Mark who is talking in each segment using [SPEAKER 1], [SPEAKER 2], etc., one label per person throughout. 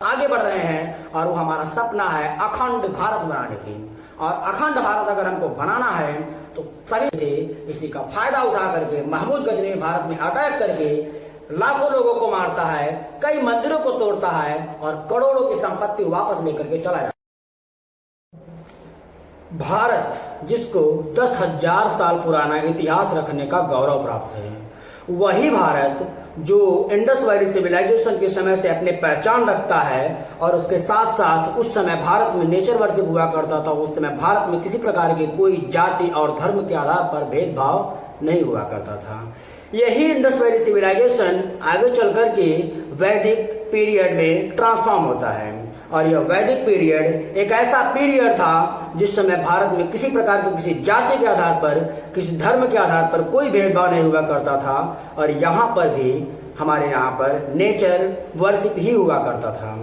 [SPEAKER 1] आगे बढ़ रहे हैं और वो हमारा सपना है अखंड भारत बनाने की। और अखंड भारत अगर हमको बनाना है तो सभी थे इसी का फायदा उठा करके महमूद गजनी भारत में अटैक करके लाखों लोगों को मारता है, कई मंदिरों को तोड़ता है और करोड़ों की संपत्ति वापस लेकर के चला जाता है। भारत जिसको 10,000 साल पुराना इतिहास रखने का गौरव प्राप्त है, वही भारत जो इंडस वैली सिविलाइजेशन के समय से अपने पहचान रखता है और उसके साथ साथ उस समय भारत में नेचर वर्शिप हुआ करता था। उस समय भारत में किसी प्रकार के कोई जाति और धर्म के आधार पर भेदभाव नहीं हुआ करता था। यही इंडस वैली सिविलाइजेशन आगे चल करके वैदिक पीरियड में ट्रांसफॉर्म होता है और यह वैदिक पीरियड एक ऐसा पीरियड था जिस समय भारत में किसी प्रकार के किसी जाति के आधार पर, किसी धर्म के आधार पर कोई भेदभाव नहीं हुआ करता था और यहाँ पर भी हमारे यहाँ पर नेचर वर्शिप ही हुआ करता था।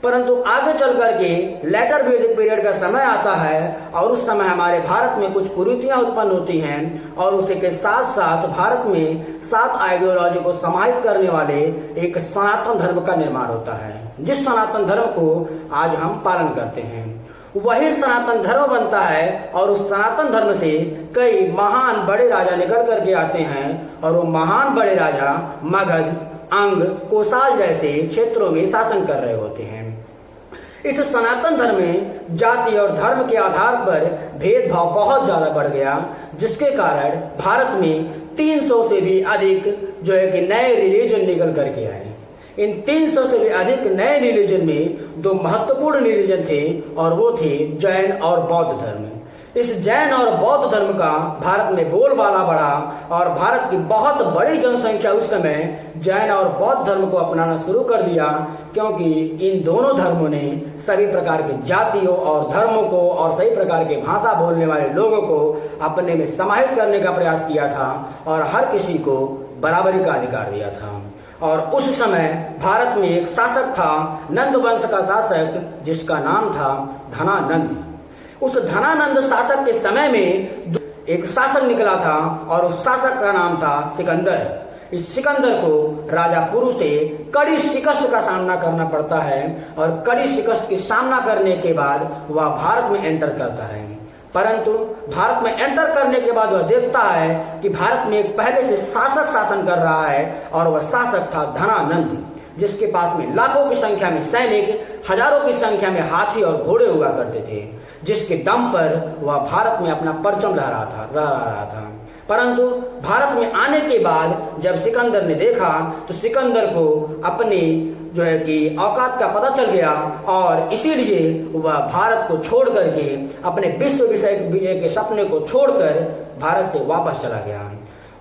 [SPEAKER 1] परंतु आगे चल करके लेटर वैदिक पीरियड का समय आता है और उस समय हमारे भारत में कुछ कुरीतियां उत्पन्न होती हैं और उसी के साथ साथ भारत में 7 आइडियोलॉजी को समाहित करने वाले एक सनातन धर्म का निर्माण होता है, जिस सनातन धर्म को आज हम पालन करते हैं। वही सनातन धर्म बनता है और उस सनातन धर्म से कई महान बड़े राजा निकल करके आते हैं और वो महान बड़े राजा मगध, अंग, कोसाल जैसे क्षेत्रों में शासन कर रहे होते हैं। इस सनातन धर्म में जाति और धर्म के आधार पर भेदभाव बहुत ज्यादा बढ़ गया, जिसके कारण भारत में 300 से भी अधिक जो है कि नए रिलीजन निकल करके आए। इन 300 से भी अधिक नए रिलीजन में 2 महत्वपूर्ण रिलीजन थे और वो थे जैन और बौद्ध धर्म। इस जैन और बौद्ध धर्म का भारत में बोलबाला बढ़ा और भारत की बहुत बड़ी जनसंख्या उस समय जैन और बौद्ध धर्म को अपनाना शुरू कर दिया, क्योंकि इन दोनों धर्मों ने सभी प्रकार के जातियों और धर्मों को और सभी प्रकार के भाषा बोलने वाले लोगों को अपने में समाहित करने का प्रयास किया था और हर किसी को बराबरी का अधिकार दिया था। और उस समय भारत में एक शासक था, नंद वंश का शासक, जिसका नाम था धनानंद। उस धनानंद शासक के समय में एक शासक निकला था और उस शासक का नाम था सिकंदर। इस सिकंदर को राजा पुरु से कड़ी शिकस्त का सामना करना पड़ता है और कड़ी शिकस्त की सामना करने के बाद वह भारत में एंटर करता है। परंतु भारत में एंटर करने के बाद वह देखता है कि भारत में एक पहले से शासक शासन कर रहा है और वह शासक था धनानंद, जिसके पास में लाखों की संख्या में सैनिक, हजारों की संख्या में हाथी और घोड़े हुआ करते थे, जिसके दम पर वह भारत में अपना परचम लहरा रहा था। परंतु भारत में आने के बाद जब सिकंदर ने देखा तो सिकंदर को अपनी जो है कि औकात का पता चल गया और इसीलिए वह भारत को छोड़ करके अपने विश्व विजय के सपने को छोड़कर भारत से वापस चला गया।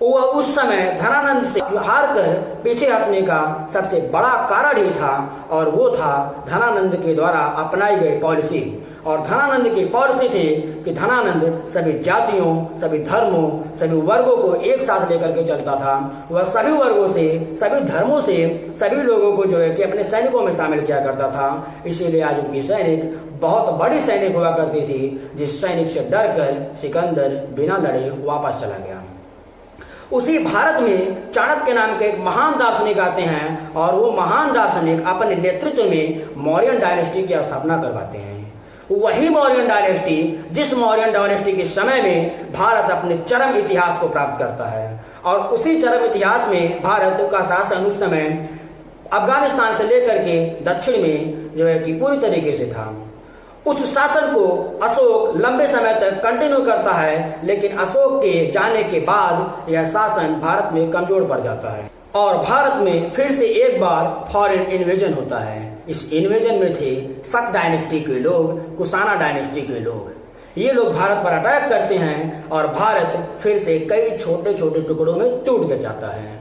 [SPEAKER 1] वह उस समय धनानंद से हार कर पीछे हटने का सबसे बड़ा कारण ही था और वो था धनानंद के द्वारा अपनाई गई पॉलिसी। और धनानंद की पॉलिसी थी कि धनानंद सभी जातियों, सभी धर्मों, सभी वर्गों को एक साथ लेकर के चलता था। वह सभी वर्गों से, सभी धर्मों से सभी लोगों को जो है कि अपने सैनिकों में शामिल किया करता था। इसीलिए आज उनकी सैनिक बहुत बड़ी सैनिक हुआ करती थी, जिस सैनिक से डर कर सिकंदर बिना लड़े वापस चला गया। उसी भारत में चाणक्य नाम के एक महान दार्शनिक आते हैं और वो महान दार्शनिक अपने नेतृत्व में मौर्यन डायनेस्टी की स्थापना करवाते हैं। वही मौर्यन डायनेस्टी जिस मौर्यन डायनेस्टी के समय में भारत अपने चरम इतिहास को प्राप्त करता है और उसी चरम इतिहास में भारत का शासन उस समय अफगानिस्तान से लेकर के दक्षिण में जो है कि पूरी तरीके से था। उस शासन को अशोक लंबे समय तक कंटिन्यू करता है, लेकिन अशोक के जाने के बाद यह शासन भारत में कमजोर पड़ जाता है और भारत में फिर से एक बार फॉरेन इन्वेजन होता है। इस इन्वेजन में थे शक डायनेस्टी के लोग, कुषाणा डायनेस्टी के लोग। ये लोग भारत पर अटैक करते हैं और भारत फिर से कई छोटे छोटे टुकड़ों में टूट जाता है।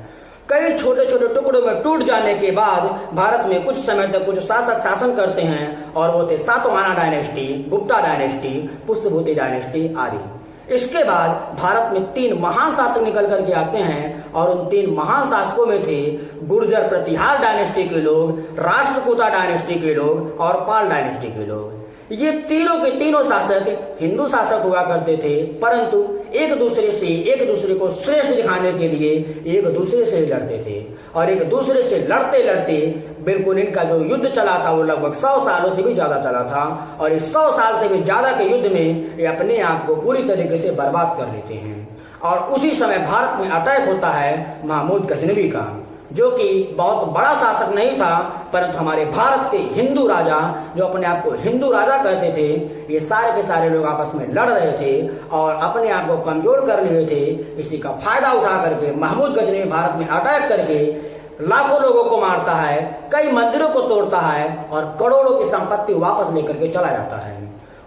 [SPEAKER 1] कई छोटे छोटे टुकड़ों में टूट जाने के बाद भारत में कुछ समय तक कुछ शासक शासन करते हैं और वो थे Satavahana dynasty, Gupta dynasty, Pushyabhuti dynasty आदि। इसके बाद भारत में 3 महान शासक निकल करके आते हैं और उन 3 महान शासकों में थे गुर्जर प्रतिहार डायनेस्टी के लोग, राष्ट्रकूटा डायनेस्टी के लोग और पाल डायनेस्टी के लोग। ये तीनों के तीनों शासक हिंदू शासक हुआ करते थे, परंतु एक दूसरे को श्रेष्ठ दिखाने के लिए एक दूसरे से लड़ते थे और एक दूसरे से लड़ते लड़ते बिल्कुल इनका जो युद्ध चला था वो लगभग 100 सालों से भी ज्यादा चला था और इस 100 साल से भी ज्यादा के युद्ध में ये अपने आप को पूरी तरीके से बर्बाद कर लेते हैं। और उसी समय भारत में अटैक होता है महमूद गजनवी का, जो कि बहुत बड़ा शासक नहीं था, परंतु हमारे भारत के हिंदू राजा जो अपने आप को हिंदू राजा कहते थे, ये सारे के सारे लोग आपस में लड़ रहे थे और अपने आप को कमजोर कर लिए थे। इसी का फायदा उठा करके महमूद गजनवी भारत में अटैक करके लाखों लोगों को मारता है, कई मंदिरों को तोड़ता है और करोड़ों की संपत्ति वापस लेकर के चला जाता है।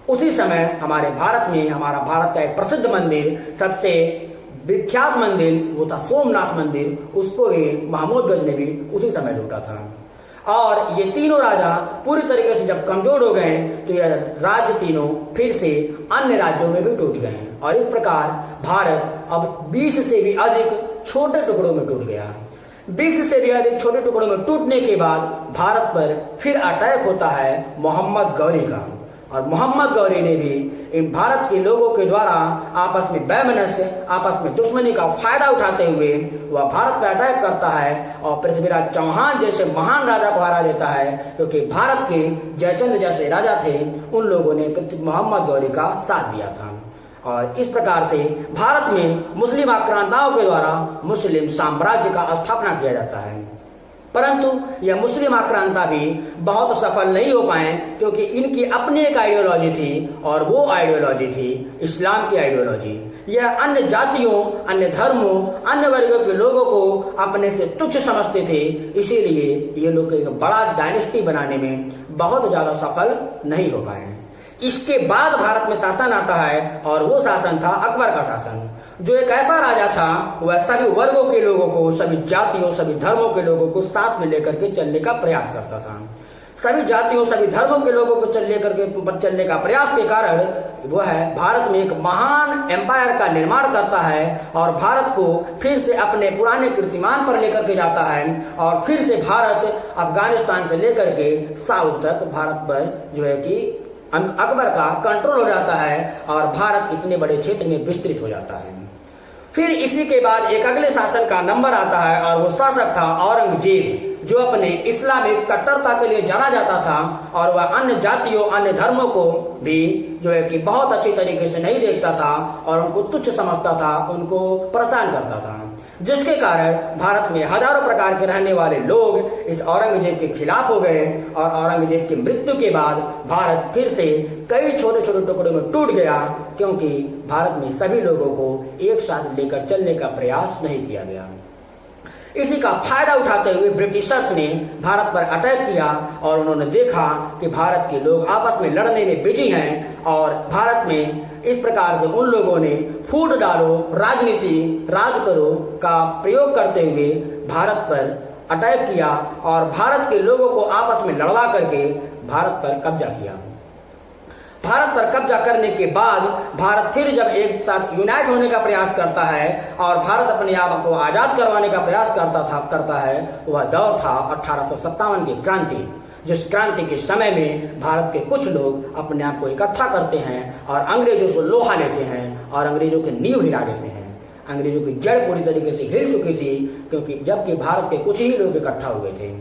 [SPEAKER 1] उसी समय हमारे भारत में हमारा भारत का एक प्रसिद्ध मंदिर, सबसे विख्यात मंदिर वो था सोमनाथ मंदिर, उसको भी महमूद गजनवी उसी समय लूटा था। और ये तीनों राजा पूरी तरीके से जब कमजोर हो गए तो यह राज्य तीनों फिर से अन्य राज्यों में भी टूट गए और इस प्रकार भारत अब 20 से भी अधिक छोटे टुकड़ों में टूट गया। 20 से भी अधिक छोटे टुकड़ों में टूटने के बाद भारत पर फिर अटैक होता है मोहम्मद गौरी का और मोहम्मद गौरी ने भी इन भारत के लोगों के द्वारा आपस में वैमनस्य, आपस में दुश्मनी का फायदा उठाते हुए वह भारत पर अटैक करता है और पृथ्वीराज चौहान जैसे महान राजा को हरा देता है, क्योंकि भारत के जयचंद जैसे राजा थे, उन लोगों ने मोहम्मद गौरी का साथ दिया था। और इस प्रकार से भारत में मुस्लिम आक्रांताओं के द्वारा मुस्लिम साम्राज्य का स्थापना किया जाता है, परंतु यह मुस्लिम आक्रांता भी बहुत सफल नहीं हो पाए, क्योंकि इनकी अपनी एक आइडियोलॉजी थी और वो आइडियोलॉजी थी इस्लाम की आइडियोलॉजी। यह अन्य जातियों, अन्य धर्मों, अन्य वर्गों के लोगों को अपने से तुच्छ समझते थे, इसीलिए ये लोग एक बड़ा डायनेस्टी बनाने में बहुत ज्यादा सफल नहीं हो पाए। इसके बाद भारत में शासन आता है और वो शासन था अकबर का शासन, जो एक ऐसा राजा था वह सभी वर्गों के लोगों को, सभी जातियों, सभी धर्मों के लोगों को साथ में लेकर के चलने का प्रयास करता था। सभी जातियों, सभी धर्मों के लोगों को चलने का प्रयास के कारण वह भारत में एक महान एम्पायर का निर्माण करता है और भारत को फिर से अपने पुराने कीर्तिमान पर लेकर के जाता है और फिर से भारत अफगानिस्तान से लेकर के साउथ तक भारत पर जो है कि अकबर का कंट्रोल हो जाता है और भारत इतने बड़े क्षेत्र में विस्तृत हो जाता है। फिर इसी के बाद एक अगले शासन का नंबर आता है और वो शासक था औरंगजेब, जो अपने इस्लामिक कट्टरता के लिए जाना जाता था और वह अन्य जातियों, अन्य धर्मों को भी जो है कि बहुत अच्छी तरीके से नहीं देखता था और उनको तुच्छ समझता था, उनको परेशान करता था, जिसके कारण भारत में हजारों प्रकार के रहने वाले लोग इस औरंगजेब के खिलाफ हो गए और औरंगजेब की मृत्यु के बाद भारत फिर से कई छोटे छोटे टुकड़ों में टूट गया, क्योंकि भारत में सभी लोगों को एक साथ लेकर चलने का प्रयास नहीं किया गया। इसी का फायदा उठाते हुए ब्रिटिशर्स ने भारत पर अटैक किया और उन्होंने देखा कि भारत के लोग आपस में लड़ने में बिजी हैं और भारत में इस प्रकार से उन लोगों ने फूट डालो, राजनीति, राज करो का प्रयोग करते हुए भारत पर अटैक किया और भारत के लोगों को आपस में लड़वा करके भारत पर कब्जा किया। भारत पर कब्जा करने के बाद भारत फिर जब एक साथ यूनाइट होने का प्रयास करता है और भारत अपने आप को आजाद करवाने का प्रयास करता है, वह दौर था 1857 की क्रांति, जिस क्रांति के समय में भारत के कुछ लोग अपने आप को इकट्ठा करते हैं और अंग्रेजों से लोहा लेते हैं और अंग्रेजों की नींव हिला देते हैं। अंग्रेजों की जड़ पूरी तरीके से हिल चुकी थी, क्योंकि जबकि भारत के कुछ ही लोग इकट्ठा हुए थे।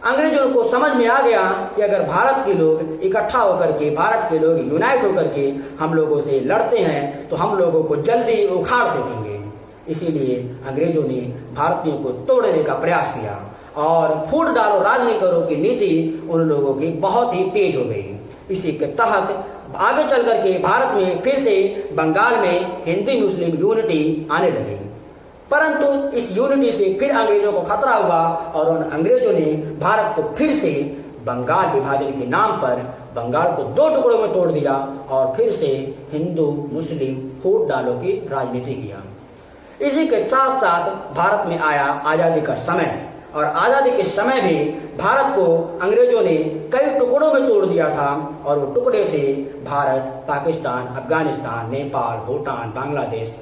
[SPEAKER 1] अंग्रेजों को समझ में आ गया कि अगर भारत के लोग इकट्ठा होकर के, भारत के लोग यूनाइट होकर के हम लोगों से लड़ते हैं तो हम लोगों को जल्दी उखाड़ देंगे। इसीलिए अंग्रेजों ने भारतीयों को तोड़ने का प्रयास किया और फूट डालो, राज नहीं करो की नीति उन लोगों की बहुत ही तेज हो गई। इसी के तहत आगे चल करके भारत में फिर से बंगाल में हिंदू मुस्लिम यूनिटी आने लगी, परंतु इस यूनिटी से फिर अंग्रेजों को खतरा हुआ और उन अंग्रेजों ने भारत को फिर से बंगाल विभाजन के नाम पर बंगाल को 2 टुकड़ों में तोड़ दिया और फिर से हिंदू मुस्लिम फूट डालो की राजनीति किया। इसी के साथ साथ भारत में आया आजादी का समय और आजादी के समय भी भारत को अंग्रेजों ने कई टुकड़ों में तोड़ दिया था और वो टुकड़े थे भारत, पाकिस्तान, अफगानिस्तान, नेपाल, भूटान, बांग्लादेश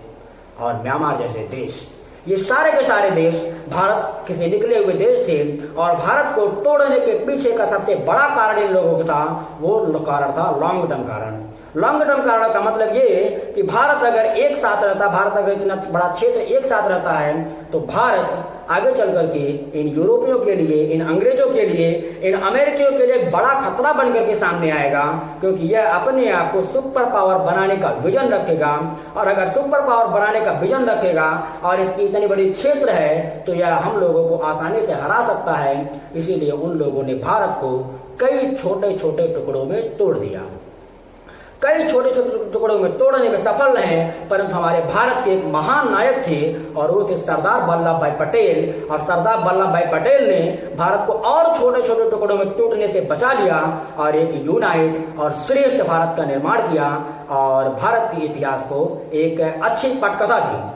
[SPEAKER 1] और म्यांमार जैसे देश। ये सारे के सारे देश भारत के से निकले हुए देश थे और भारत को तोड़ने के पीछे का सबसे बड़ा कारण इन लोगों का था, वो कारण था लॉन्ग टर्म कारण। लॉन्ग टर्म कारण का मतलब ये कि भारत अगर एक साथ रहता, भारत अगर इतना बड़ा क्षेत्र एक साथ रहता है तो भारत आगे चल करके इन यूरोपियों के लिए, इन अंग्रेजों के लिए, इन अमेरिकियों के लिए एक बड़ा खतरा बन करके सामने आएगा, क्योंकि यह अपने आप को सुपर पावर बनाने का विजन रखेगा। और अगर सुपर पावर बनाने का विजन रखेगा और इसकी इतनी बड़ी क्षेत्र है तो यह हम लोगों को आसानी से हरा सकता है। इसीलिए उन लोगों ने भारत को कई छोटे छोटे टुकड़ों में तोड़ दिया, कई छोटे छोटे टुकड़ों में तोड़ने में सफल रहे। परंतु हमारे भारत के एक महान नायक थे और वो थे सरदार वल्लभ भाई पटेल। और सरदार वल्लभ भाई पटेल ने भारत को और छोटे छोटे टुकड़ों में टूटने से बचा लिया और एक यूनाइट और श्रेष्ठ भारत का निर्माण किया और भारत के इतिहास को एक अच्छी पटकथा दी।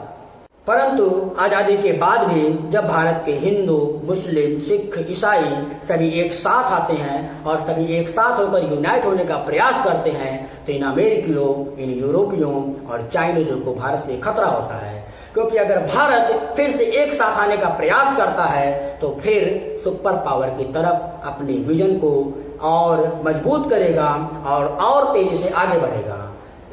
[SPEAKER 1] परंतु आजादी के बाद भी जब भारत के हिंदू, मुस्लिम, सिख, ईसाई सभी एक साथ आते हैं और सभी एक साथ होकर यूनाइट होने का प्रयास करते हैं तो इन अमेरिकियों, इन यूरोपियों और चाइनीजों को भारत से खतरा होता है। क्योंकि अगर भारत फिर से एक साथ आने का प्रयास करता है तो फिर सुपर पावर की तरफ अपने विजन को और मजबूत करेगा और तेजी से आगे बढ़ेगा।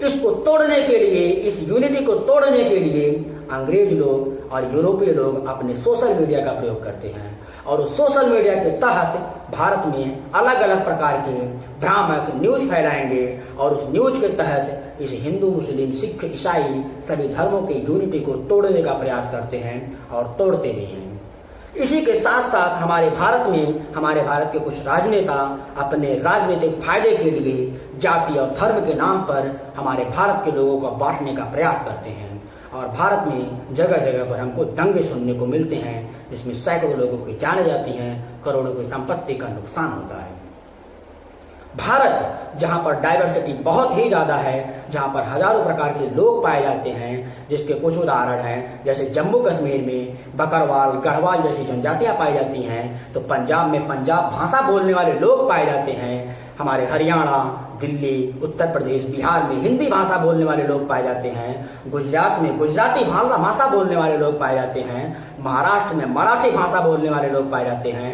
[SPEAKER 1] इसको तोड़ने के लिए, इस यूनिटी को तोड़ने के लिए अंग्रेज लोग और यूरोपीय लोग अपने सोशल मीडिया का प्रयोग करते हैं और उस सोशल मीडिया के तहत भारत में अलग अलग प्रकार के भ्रामक न्यूज फैलाएंगे और उस न्यूज के तहत इस हिंदू, मुस्लिम, सिख, ईसाई सभी धर्मों के यूनिटी को तोड़ने का प्रयास करते हैं और तोड़ते भी हैं। इसी के साथ साथ हमारे भारत के कुछ राजनेता अपने राजनीतिक फायदे के लिए जाति और धर्म के नाम पर हमारे भारत के लोगों को बांटने का प्रयास करते हैं और भारत में जगह जगह पर हमको दंगे सुनने को मिलते हैं जिसमें सैकड़ों लोगों की जानें जाती हैं, करोड़ों की संपत्ति का नुकसान होता है। भारत जहां पर डाइवर्सिटी बहुत ही ज्यादा है, जहां पर हजारों प्रकार के लोग पाए जाते हैं, जिसके कुछ उदाहरण हैं जैसे जम्मू कश्मीर में बकरवाल, गढ़वाल जैसी जनजातियां पाई जाती हैं, तो पंजाब में पंजाब भाषा बोलने वाले लोग पाए जाते हैं। हमारे हरियाणा, दिल्ली, उत्तर प्रदेश, बिहार में हिंदी भाषा बोलने वाले लोग पाए जाते हैं। गुजरात में गुजराती भाषा बोलने वाले लोग पाए जाते हैं। महाराष्ट्र में मराठी भाषा बोलने वाले लोग पाए जाते हैं।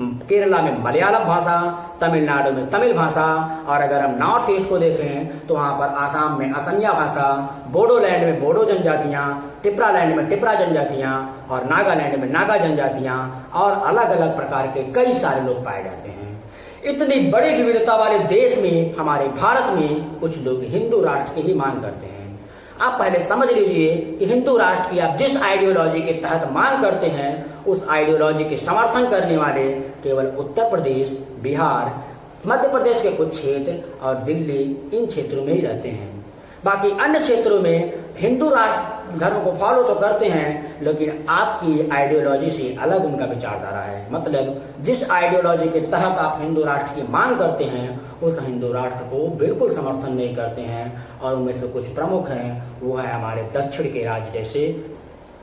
[SPEAKER 1] केरला में मलयालम भाषा, तमिलनाडु में तमिल भाषा और अगर हम नॉर्थ ईस्ट को देखें तो वहां पर आसाम में असमिया भाषा, बोडोलैंड में बोडो जनजातियां, टिपरालैंड में टिपरा जनजातियां और नागालैंड में नागा जनजातियां और अलग अलग प्रकार के कई सारे लोग पाए जाते हैं। इतनी बड़ी विविधता वाले देश में, हमारे भारत में कुछ लोग हिंदू राष्ट्र की ही मांग करते हैं। आप पहले समझ लीजिए कि हिंदू राष्ट्र की आप जिस आइडियोलॉजी के तहत मांग करते हैं उस आइडियोलॉजी के समर्थन करने वाले केवल उत्तर प्रदेश, बिहार, मध्य प्रदेश के कुछ क्षेत्र और दिल्ली, इन क्षेत्रों में ही रहते हैं। बाकी अन्य क्षेत्रों में हिंदू राष्ट्र धर्म को फॉलो तो करते हैं लेकिन आपकी आइडियोलॉजी से अलग उनका विचारधारा है। मतलब जिस आइडियोलॉजी के तहत आप हिंदू राष्ट्र की मांग करते हैं उस हिंदू राष्ट्र को बिल्कुल समर्थन नहीं करते हैं और उनमें से कुछ प्रमुख हैं, वो है हमारे दक्षिण के राज्य जैसे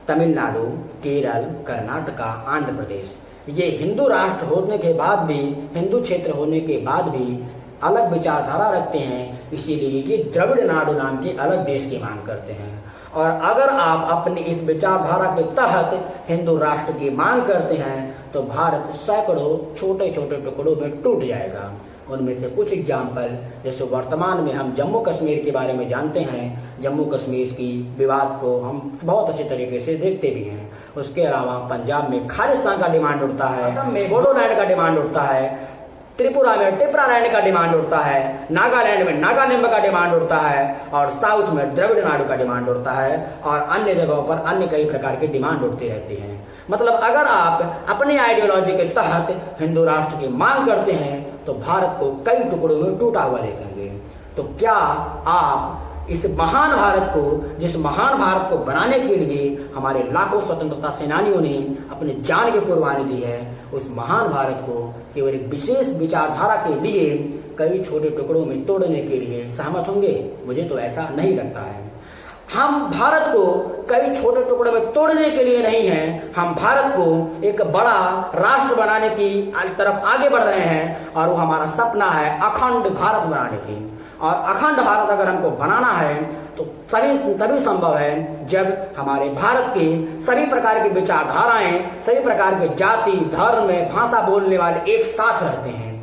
[SPEAKER 1] तमिलनाडु, केरल, कर्नाटका, आंध्र प्रदेश। ये हिंदू राष्ट्र होने के बाद भी, हिंदू क्षेत्र होने के बाद भी अलग विचारधारा रखते हैं, इसीलिए ये द्रविड़ नाडु नाम के अलग देश की मांग करते हैं। और अगर आप अपनी इस विचारधारा के तहत हिंदू राष्ट्र की मांग करते हैं तो भारत सैकड़ों छोटे छोटे टुकड़ों में टूट जाएगा। उनमें से कुछ एग्जाम्पल जैसे वर्तमान में हम जम्मू कश्मीर के बारे में जानते हैं, जम्मू कश्मीर की विवाद को हम बहुत अच्छे तरीके से देखते भी हैं। उसके अलावा पंजाब में खालिस्तान का डिमांड उठता है, असम में बोडोलैंड का डिमांड उठता है, त्रिपुरा में टिपरालैंड का डिमांड उठता है, नागालैंड में नागालैंड का डिमांड उठता है और साउथ में द्रविड़ नाडु का डिमांड उठता है और अन्य जगहों पर अन्य कई प्रकार के डिमांड उठते रहते हैं। मतलब अगर आप अपनी आइडियोलॉजी के तहत हिंदू राष्ट्र की मांग करते हैं तो भारत को कई टुकड़ों में टूटा हुआ देखेंगे। तो क्या आप इस महान भारत को, जिस महान भारत को बनाने के लिए हमारे लाखों स्वतंत्रता सेनानियों ने अपनी जान की कुर्बानी दी है, उस महान भारत को केवल एक विशेष विचारधारा के लिए कई छोटे टुकड़ों में तोड़ने के लिए सहमत होंगे? मुझे तो ऐसा नहीं लगता है। हम भारत को कई छोटे टुकड़ों में तोड़ने के लिए नहीं हैं, हम भारत को एक बड़ा राष्ट्र बनाने की तरफ आगे बढ़ रहे हैं और वो हमारा सपना है अखंड भारत बनाने की। और अखंड भारत अगर हमको बनाना है तो तभी संभव है जब हमारे भारत की सभी प्रकार की विचारधाराएं, सभी प्रकार के जाति, धर्म, भाषा बोलने वाले एक साथ रहते हैं।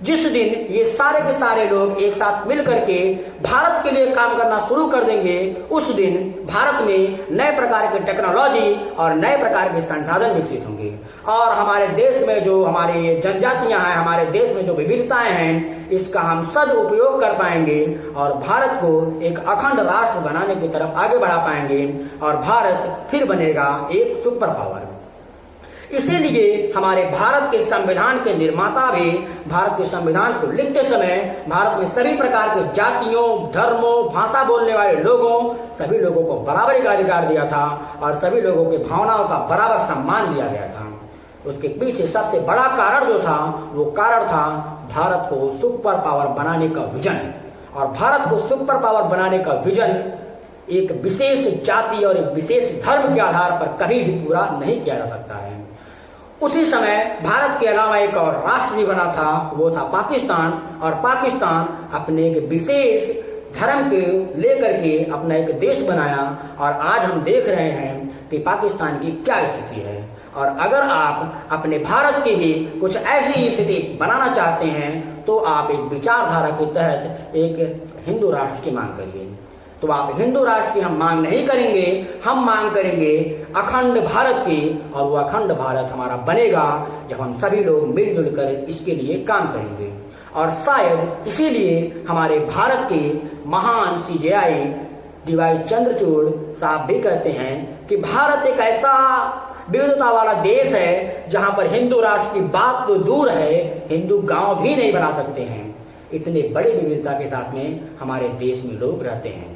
[SPEAKER 1] जिस दिन ये सारे के सारे लोग एक साथ मिल करके भारत के लिए काम करना शुरू कर देंगे, उस दिन भारत में नए प्रकार की टेक्नोलॉजी और नए प्रकार के संसाधन विकसित होंगे और हमारे देश में जो हमारी जनजातियां हैं, हमारे देश में जो विविधताएं हैं, इसका हम सदुपयोग कर पाएंगे और भारत को एक अखंड राष्ट्र बनाने की तरफ आगे बढ़ा पाएंगे और भारत फिर बनेगा एक सुपर पावर। इसीलिए हमारे भारत के संविधान के निर्माता भी भारत के संविधान को लिखते समय भारत में सभी प्रकार के जातियों, धर्मों, भाषा बोलने वाले लोगों, सभी लोगों को बराबरी का अधिकार दिया था और सभी लोगों की भावनाओं का बराबर सम्मान दिया गया था। उसके पीछे सबसे बड़ा कारण जो था वो कारण था भारत को सुपर पावर बनाने का विजन। और भारत को सुपर पावर बनाने का विजन एक विशेष जाति और एक विशेष धर्म के आधार पर कभी भी पूरा नहीं किया जा सकता है। उसी समय भारत के अलावा एक और राष्ट्र भी बना था, वो था पाकिस्तान। और पाकिस्तान अपने एक विशेष धर्म के लेकर के अपना एक देश बनाया और आज हम देख रहे हैं कि पाकिस्तान की क्या स्थिति है। और अगर आप अपने भारत की भी कुछ ऐसी स्थिति बनाना चाहते हैं तो आप एक विचारधारा के तहत एक हिंदू राष्ट्र की मांग करिए। तो आप हिंदू राष्ट्र की हम मांग नहीं करेंगे, हम मांग करेंगे अखंड भारत की। और वो अखंड भारत हमारा बनेगा जब हम सभी लोग मिलजुल कर इसके लिए काम करेंगे। और शायद इसीलिए हमारे भारत के महान CJI DY चंद्रचूड़ साहब भी कहते हैं कि भारत एक ऐसा विविधता वाला देश है जहां पर हिंदू राष्ट्र की बात तो दूर है, हिंदू गांव भी नहीं बना सकते हैं। इतने बड़ी विविधता के साथ में हमारे देश में लोग रहते हैं।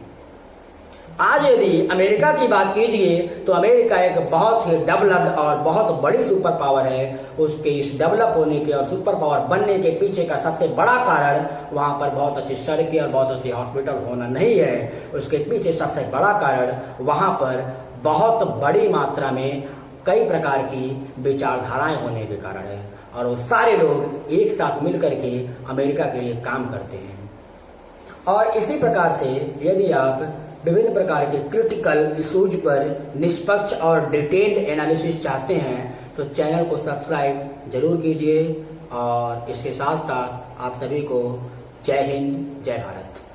[SPEAKER 1] आज यदि अमेरिका की बात कीजिए तो अमेरिका एक बहुत ही डेवलप्ड और बहुत बड़ी सुपर पावर है। उसके इस डेवलप होने के और सुपर पावर बनने के पीछे का सबसे बड़ा कारण वहां पर बहुत अच्छी सड़कें और बहुत अच्छे हॉस्पिटल होना नहीं है। उसके पीछे सबसे बड़ा कारण वहां पर बहुत बड़ी मात्रा में कई प्रकार की विचारधाराएं होने के कारण है और वो सारे लोग एक साथ मिलकर के अमेरिका के लिए काम करते हैं। और इसी प्रकार से यदि आप विभिन्न प्रकार के क्रिटिकल इश्यूज पर निष्पक्ष और डिटेल्ड एनालिसिस चाहते हैं तो चैनल को सब्सक्राइब जरूर कीजिए। और इसके साथ साथ आप सभी को जय हिंद, जय भारत।